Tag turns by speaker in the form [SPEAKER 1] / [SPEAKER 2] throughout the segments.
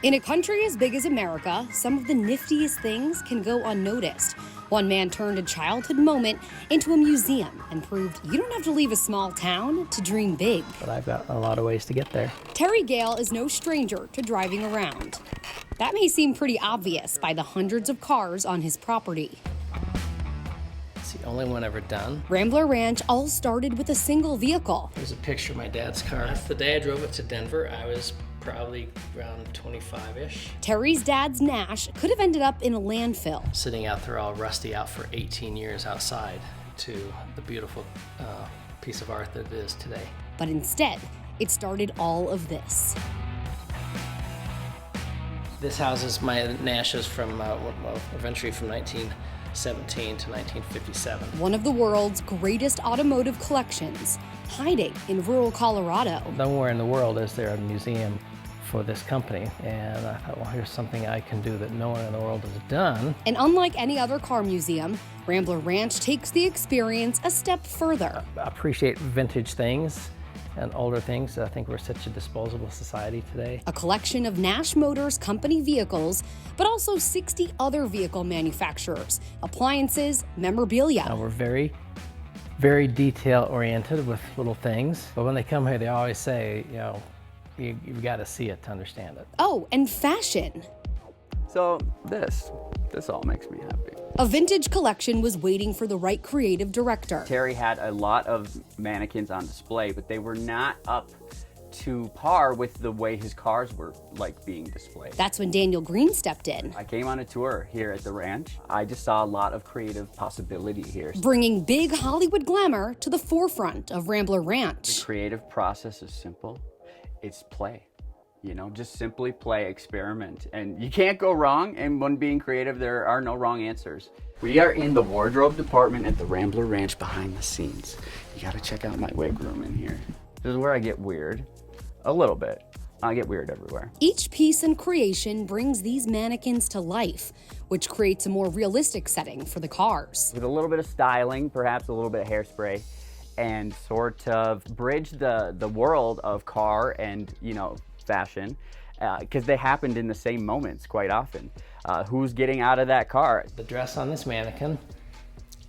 [SPEAKER 1] In a country as big as America, some of the niftiest things can go unnoticed. One man turned a childhood moment into a museum and proved you don't have to leave a small town to dream big.
[SPEAKER 2] But I've got a lot of ways to get there.
[SPEAKER 1] Terry Gale is no stranger to driving around. That may seem pretty obvious by the hundreds of cars on his property.
[SPEAKER 2] It's the only one ever done.
[SPEAKER 1] Rambler Ranch all started with a single vehicle.
[SPEAKER 2] Here's a picture of my dad's car. That's the day I drove it to Denver. I was probably around 25-ish.
[SPEAKER 1] Terry's dad's Nash could have ended up in a landfill.
[SPEAKER 2] Sitting out there all rusty out for 18 years outside to the beautiful piece of art that it is today.
[SPEAKER 1] But instead, it started all of this.
[SPEAKER 2] This houses my Nashes from, eventually from 1917 to 1957.
[SPEAKER 1] One of the world's greatest automotive collections, hiding in rural Colorado.
[SPEAKER 2] Nowhere in the world is there a museum for this company, and I thought, well, here's something I can do that no one in the world has done.
[SPEAKER 1] And unlike any other car museum, Rambler Ranch takes the experience a step further.
[SPEAKER 2] I appreciate vintage things and older things. I think we're such a disposable society today.
[SPEAKER 1] A collection of Nash Motors company vehicles, but also 60 other vehicle manufacturers, appliances, memorabilia.
[SPEAKER 2] Now we're very, very detail-oriented with little things, but when they come here, they always say, you know, you've got to see it to understand it.
[SPEAKER 1] Oh, and fashion.
[SPEAKER 3] So this all makes me happy.
[SPEAKER 1] A vintage collection was waiting for the right creative director.
[SPEAKER 3] Terry had a lot of mannequins on display, but they were not up to par with the way his cars were being displayed.
[SPEAKER 1] That's when Daniel Green stepped in.
[SPEAKER 3] I came on a tour here at the ranch. I just saw a lot of creative possibility here.
[SPEAKER 1] Bringing big Hollywood glamour to the forefront of Rambler Ranch.
[SPEAKER 3] The creative process is simple. It's play. You know, just simply play, experiment, and you can't go wrong. And when being creative, there are no wrong answers. We are in the wardrobe department at the Rambler Ranch behind the scenes. You gotta check out my wig room in here. This is where I get weird, a little bit. I get weird everywhere.
[SPEAKER 1] Each piece and creation brings these mannequins to life, which creates a more realistic setting for the cars.
[SPEAKER 3] With a little bit of styling, perhaps a little bit of hairspray, and sort of bridge the world of car and, you know, fashion, because they happened in the same moments quite often. Who's getting out of that car?
[SPEAKER 2] The dress on this mannequin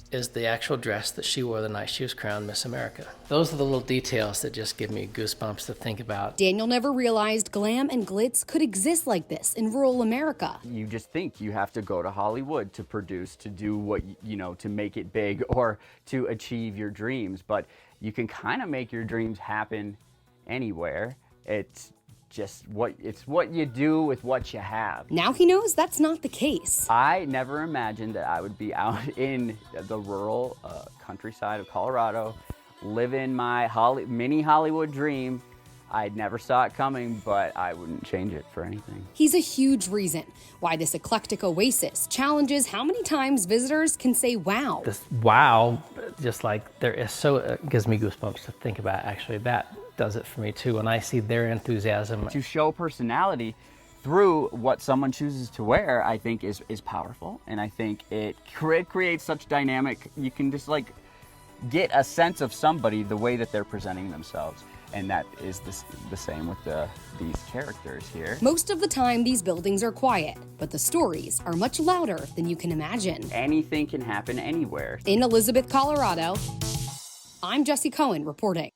[SPEAKER 2] is the actual dress that she wore the night she was crowned Miss America. Those are the little details that just give me goosebumps to think about.
[SPEAKER 1] Daniel never realized glam and glitz could exist like this in rural America.
[SPEAKER 3] You just think you have to go to Hollywood to produce, to do what, you know, to make it big or to achieve your dreams. But you can kind of make your dreams happen anywhere. It's just what you do with what you have.
[SPEAKER 1] Now he knows that's not the case.
[SPEAKER 3] I never imagined that I would be out in the rural countryside of Colorado, living my mini Hollywood dream. I'd never saw it coming, but I wouldn't change it for anything.
[SPEAKER 1] He's a huge reason why this eclectic oasis challenges how many times visitors can say wow.
[SPEAKER 2] This wow, just like there is it gives me goosebumps to think about. Actually, that does it for me too when I see their enthusiasm.
[SPEAKER 3] To show personality through what someone chooses to wear, I think is powerful, and I think it creates such dynamic. You can just get a sense of somebody the way that they're presenting themselves, and that is the same with these characters here.
[SPEAKER 1] Most of the time, these buildings are quiet, but the stories are much louder than you can imagine.
[SPEAKER 3] Anything can happen anywhere.
[SPEAKER 1] In Elizabeth, Colorado, I'm Jessie Cohen reporting.